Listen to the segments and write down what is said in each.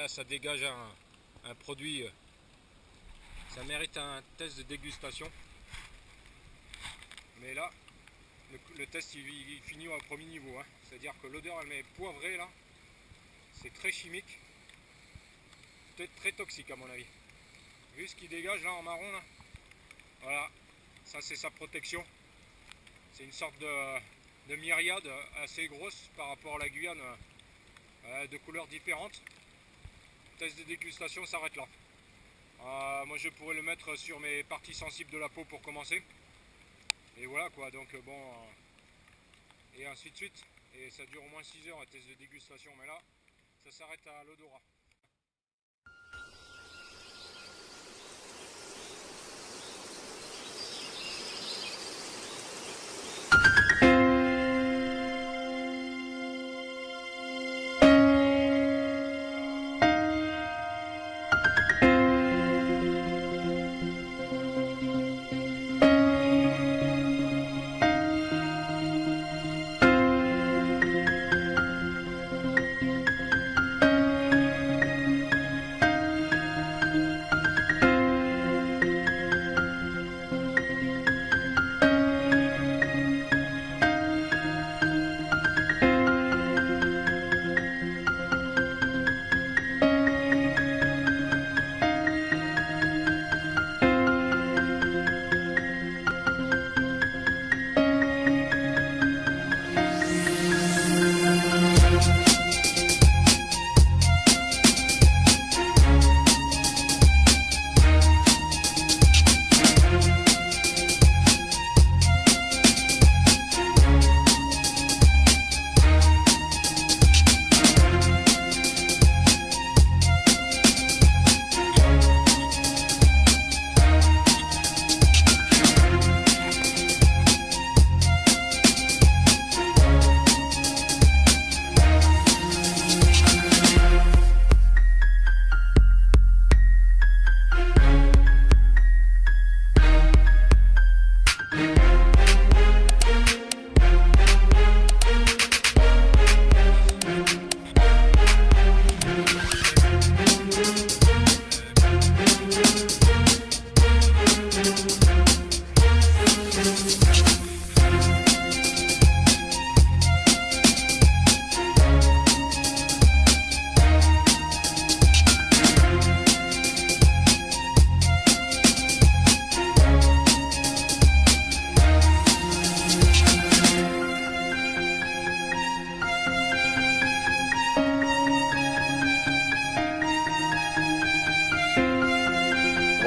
voilà, ça dégage un produit. Ça mérite un test de dégustation. Mais là, le test il finit au premier niveau. Hein. C'est-à-dire que l'odeur elle est poivrée là. C'est très chimique. Peut-être très toxique à mon avis. Vu ce qu'il dégage là en marron là. Voilà, ça c'est sa protection. C'est une sorte de myriade assez grosse par rapport à la Guyane, de couleurs différentes. Le test de dégustation s'arrête là. Moi je pourrais le mettre sur mes parties sensibles de la peau pour commencer. Et voilà quoi, donc bon, et ainsi de suite. Et ça dure au moins 6 heures un test de dégustation, mais là, ça s'arrête à l'odorat.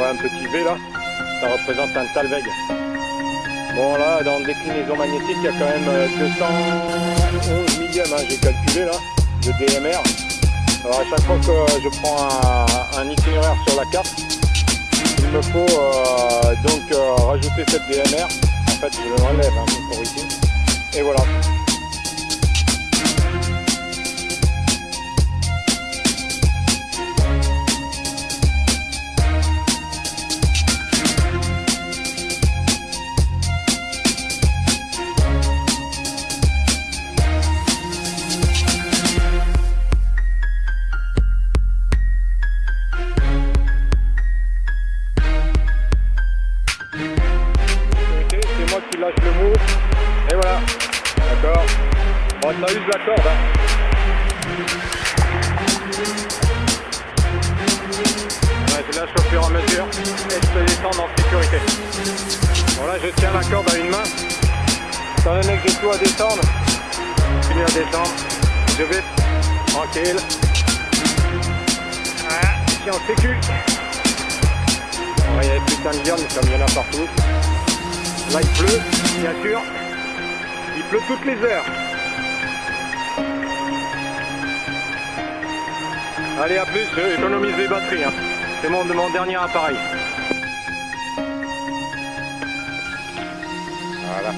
Un petit V là, ça représente un Talweg. Bon là, dans déclinaison magnétique, il y a quand même 211 millièmes, hein, j'ai calculé là, de DMR. Alors à chaque fois que je prends un itinéraire sur la carte, il me faut donc rajouter cette DMR. En fait, je l'enlève hein, pour ici. Et voilà. Qui lâche le mou et voilà, d'accord. Bon, ça use la corde hein. Ouais, je lâche au fur et à mesure et je peux descendre en sécurité. Bon là je tiens la corde à une main étant donné que j'ai tout à descendre. Je continue à descendre, je vais tranquille. Voilà, je suis en sécu. Bon, il y avait plus de liane mais comme il y en a partout. Là il pleut, bien sûr, il pleut toutes les heures. Allez à plus, j'économise les batteries, hein. C'est mon dernier appareil. Voilà.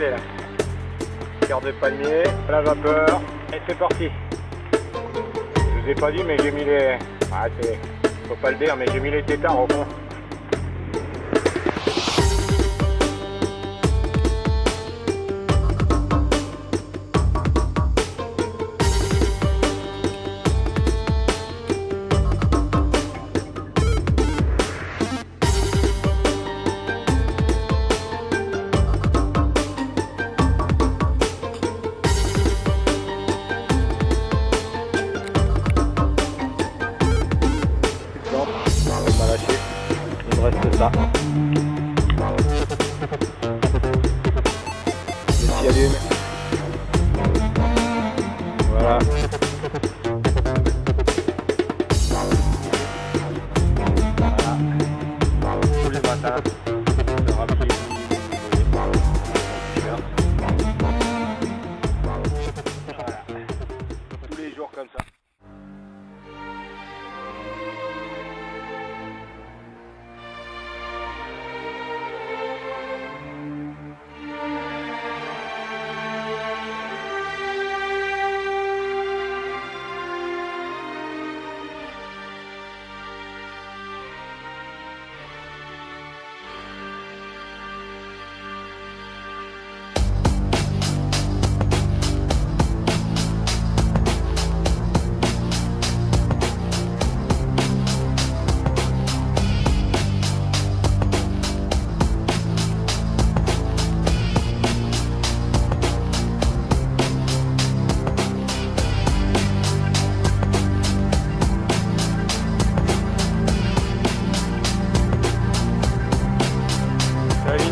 aller là. Cœur de palmier, à la vapeur, et c'est parti. Je vous ai pas dit, mais j'ai mis les... Ah, faut pas le dire, mais j'ai mis les tétards au fond. Il me reste ça. Le qui allume. Voilà. Voilà. Tous les matins. Le rapide. Voilà. Tous les jours comme ça.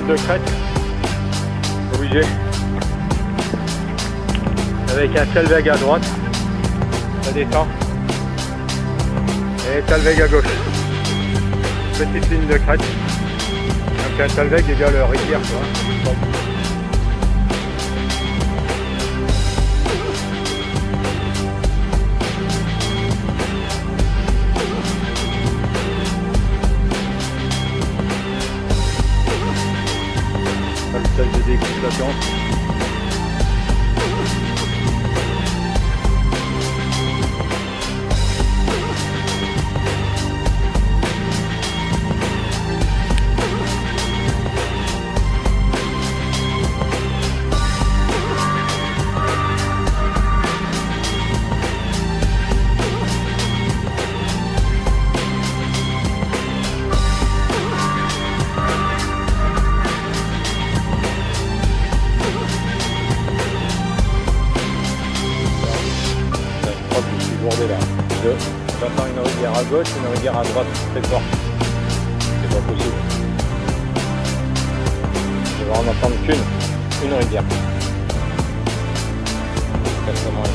De crête obligé avec un Talweg à droite, ça descend, et Talweg à gauche, petite ligne de crête, donc un Talweg égale rivière, tu vois. Le sel de dégustation. Là. J'entends une rivière à gauche, une rivière à droite très forte. C'est pas possible. Je vais en entendre qu'une rivière. Exactement ici.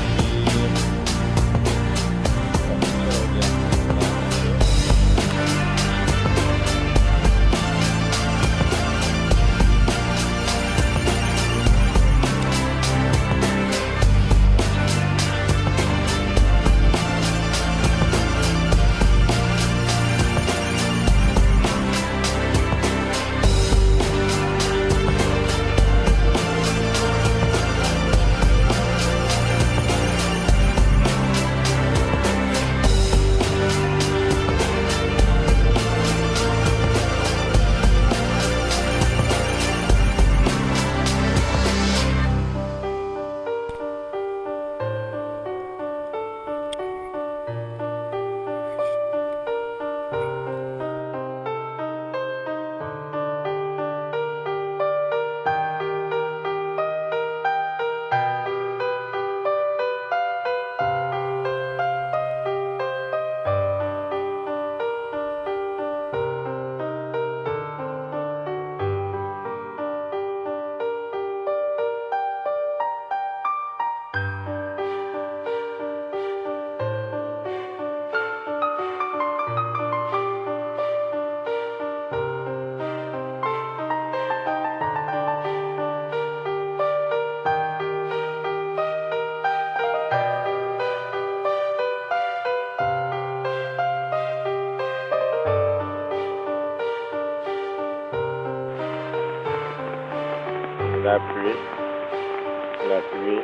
La pluie,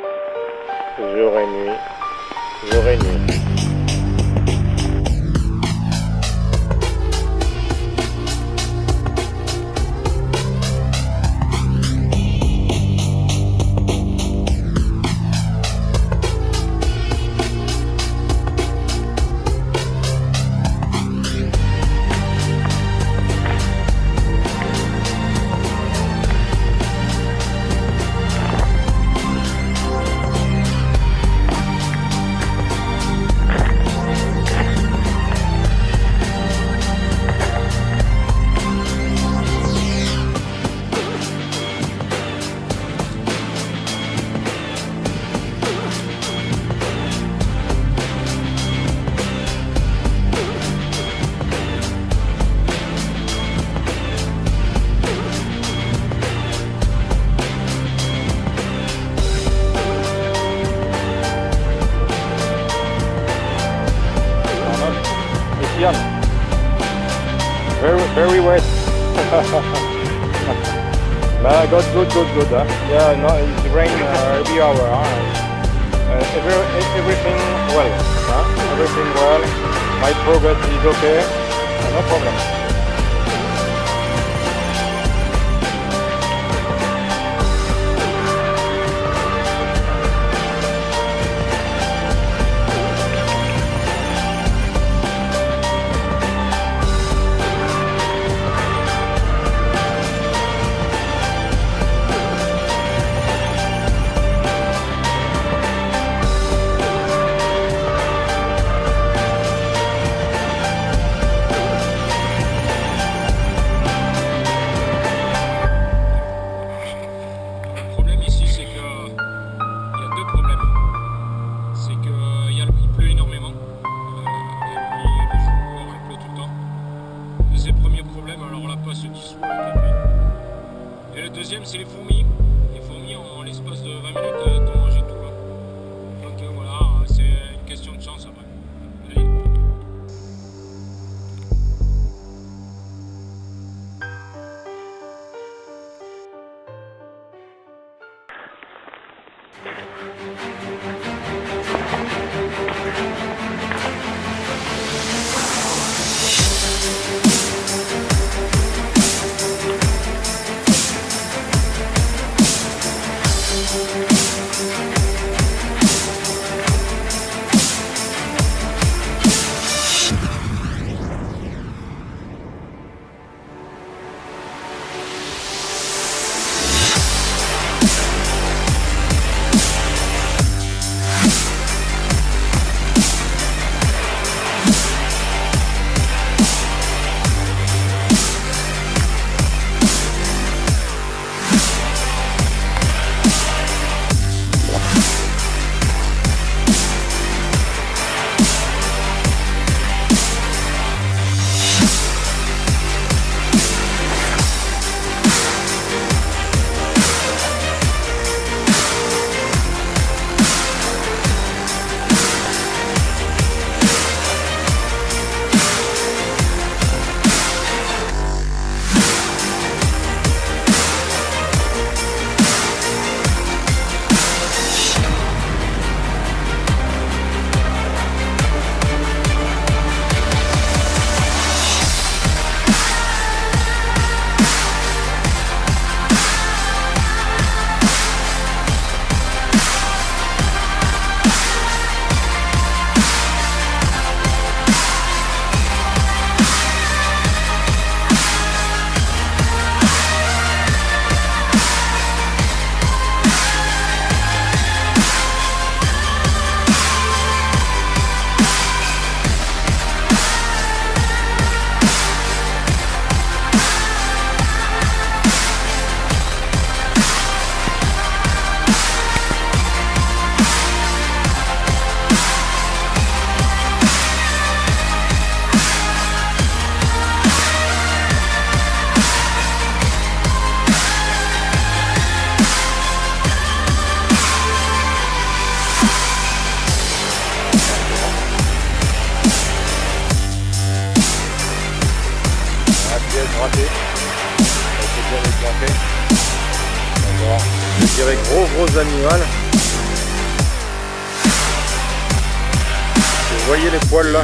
jour et nuit, jour et nuit. Very wet. But good. Huh? Yeah, no, it's rain every hour. Huh? Everything well. Huh? Everything well. My progress is okay. No problem. C'est les fourmis. Les fourmis, en l'espace de 20 minutes, t'ont mangé tout. Donc voilà, c'est une question de chance après. Allez. gros animal. Vous voyez les poils là?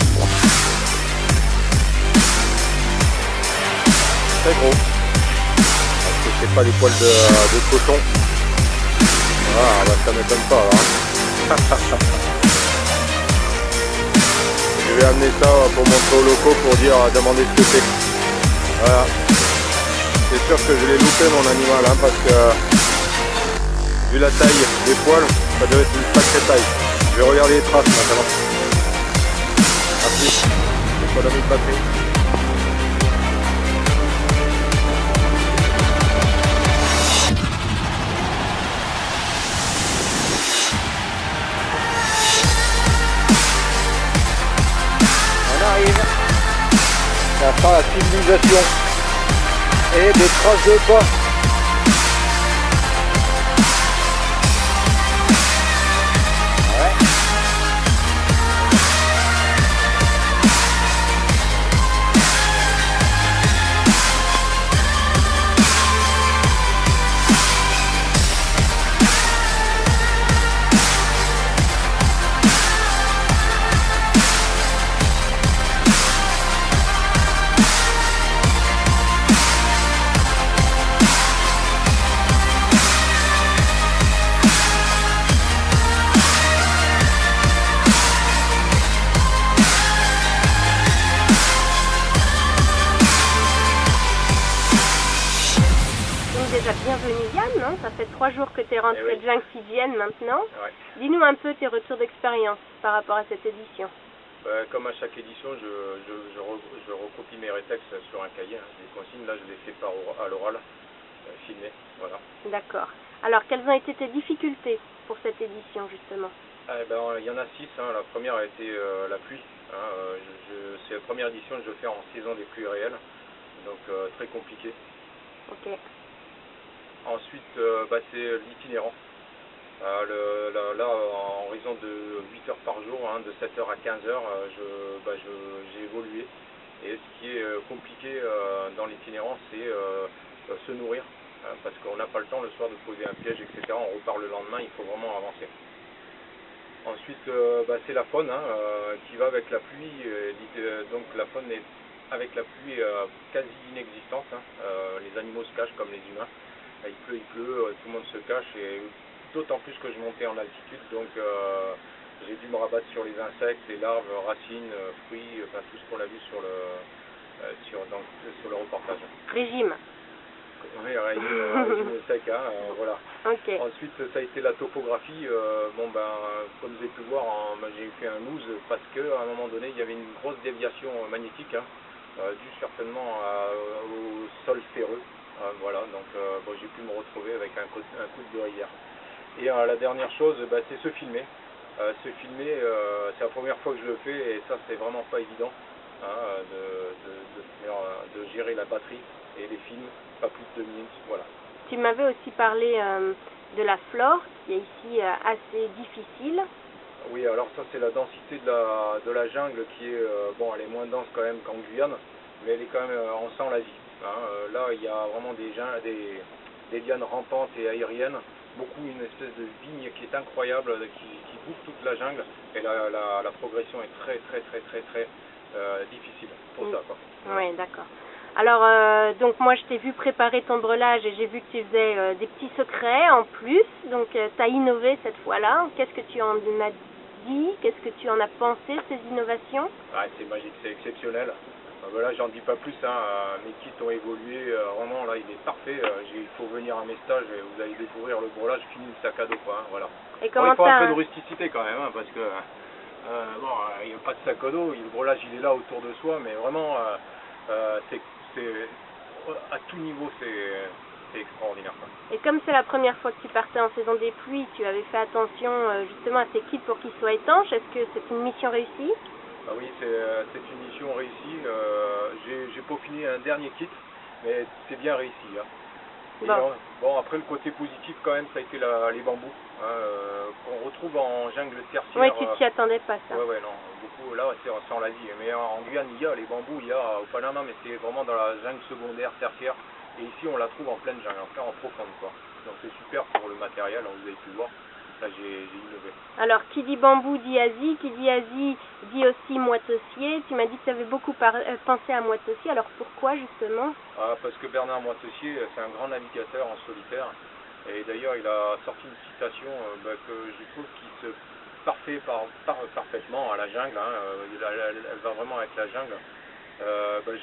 Très gros. Parce que c'est pas des poils de coton. Ah bah ça m'étonne pas alors. Je vais amener ça pour montrer aux locaux pour dire, demander ce que c'est. Voilà. C'est sûr que je l'ai loupé mon animal hein, parce que vu la taille des poils, ça devait être une sacrée taille. Je vais regarder les traces maintenant. A plus. Économie de batterie. Arrive, ça sera la civilisation et des traces de pas. Ouais. Déjà bienvenue Yann, hein, ça fait 3 jours que tu es rentré oui. de Junction maintenant. Ouais. Dis-nous un peu tes retours d'expérience par rapport à cette édition. Comme à chaque édition, je recopie mes rétextes sur un cahier, hein, des consignes. Là, je les fais à l'oral, filmé. Voilà. D'accord. Alors, quelles ont été tes difficultés pour cette édition justement? Il y en a 6. Hein. La première a été la pluie. Hein. C'est la première édition que je fais en saison des pluies réelles, donc très compliqué. Ok. Ensuite, c'est l'itinérant. Là, en raison de 8 heures par jour, hein, de 7 heures à 15 heures, j'ai évolué. Et ce qui est compliqué dans l'itinérant, c'est se nourrir. Parce qu'on n'a pas le temps le soir de poser un piège, etc. On repart le lendemain, il faut vraiment avancer. Ensuite, c'est la faune hein, qui va avec la pluie. Donc la faune est avec la pluie quasi inexistante. Hein. Les animaux se cachent comme les humains. Il pleut, tout le monde se cache, et d'autant plus que je montais en altitude, donc j'ai dû me rabattre sur les insectes, les larves, racines, fruits, enfin tout ce qu'on a vu sur le reportage. Régime. Oui, régime sec, hein, voilà. Ok. Ensuite, ça a été la topographie. Comme vous avez pu voir, j'ai fait un loose parce qu'à un moment donné, il y avait une grosse déviation magnétique, hein, due certainement au sol ferreux. Voilà, donc j'ai pu me retrouver avec un coup de rivière. Et la dernière chose, c'est se filmer. C'est la première fois que je le fais, et ça c'est vraiment pas évident hein, de gérer la batterie et les films, pas plus de 2 minutes, voilà. Tu m'avais aussi parlé de la flore, qui est ici assez difficile. Oui, alors ça c'est la densité de la jungle qui est, elle est moins dense quand même qu'en Guyane, mais elle est quand même, on sent la vie. Hein. Là il y a vraiment des lianes rampantes et aériennes, une espèce de vigne qui est incroyable, qui bouffe toute la jungle, et la progression est très difficile pour ça. Quoi. Oui, d'accord. Alors, donc moi je t'ai vu préparer ton brelage et j'ai vu que tu faisais des petits secrets en plus, donc tu as innové cette fois-là. Qu'est-ce que tu en as dit? Qu'est-ce que tu en as pensé, ces innovations? C'est magique, c'est exceptionnel. Voilà, j'en dis pas plus, hein. Mes kits ont évolué, vraiment là il est parfait. Il faut venir à mes stages et vous allez découvrir le brelage fini de sac à dos, quoi, hein, voilà. Et comment il faut un peu de rusticité quand même, hein, parce que il n'y a pas de sac à dos, le brelage il est là autour de soi, mais vraiment à tout niveau c'est extraordinaire, quoi. Et comme c'est la première fois que tu partais en saison des pluies, tu avais fait attention justement à tes kits pour qu'ils soient étanches. Est-ce que c'est une mission réussie? Oui, c'est une mission réussie. J'ai peaufiné un dernier kit, mais c'est bien réussi. Hein. Bon, après le côté positif quand même, ça a été les bambous, hein, qu'on retrouve en jungle tertiaire. Oui, tu t'y attendais pas, ça. Ouais, non, beaucoup, là c'est en Asie. Mais en Guyane, il y a les bambous, il y a au Panama, mais c'est vraiment dans la jungle secondaire, tertiaire. Et ici, on la trouve en pleine jungle, en profonde, quoi. Donc c'est super pour le matériel, vous avez pu voir, ça j'ai innové. Alors, qui dit bambou dit Asie, qui dit Asie dit aussi Moitessier. Tu m'as dit que tu avais beaucoup pensé à Moitessier, alors pourquoi justement? Parce que Bernard Moitessier, c'est un grand navigateur en solitaire, et d'ailleurs il a sorti une citation que je trouve qui se parfait parfaitement à la jungle, elle va vraiment avec la jungle.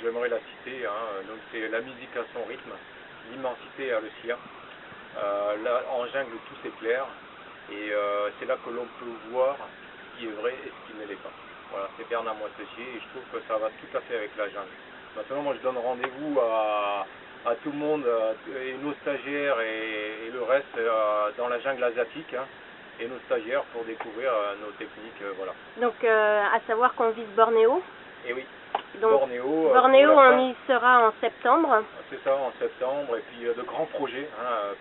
J'aimerais la citer, donc c'est la musique à son rythme, l'immensité à le sien. Là, en jungle tout s'éclaire et c'est là que l'on peut voir ce qui est vrai et ce qui ne l'est pas. Voilà, c'est Bernard Moitessier et je trouve que ça va tout à fait avec la jungle. Maintenant, moi je donne rendez-vous à tout le monde, et nos stagiaires et le reste dans la jungle asiatique, et nos stagiaires pour découvrir nos techniques. Voilà. Donc, à savoir qu'on vise Bornéo. Et oui. Donc, Bornéo, on y sera en septembre. C'est ça, en septembre, et puis de grands projets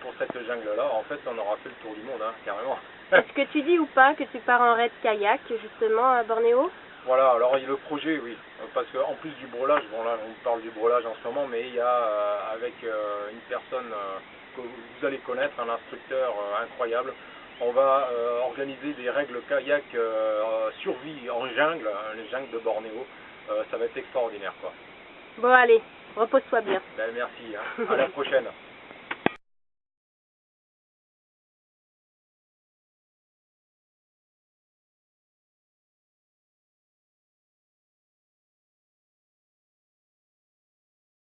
pour cette jungle-là. En fait, on aura fait le tour du monde, carrément. Est-ce que tu dis ou pas que tu pars en raid kayak, justement, à Bornéo? Voilà, alors le projet, oui, parce qu'en plus du brelage, bon là, on parle du brelage en ce moment, mais il y a avec une personne que vous allez connaître, un instructeur incroyable, on va organiser des règles kayak survie en jungle, les jungles de Bornéo. Ça va être extraordinaire, quoi. Bon, allez, repose-toi bien. Merci, à la prochaine.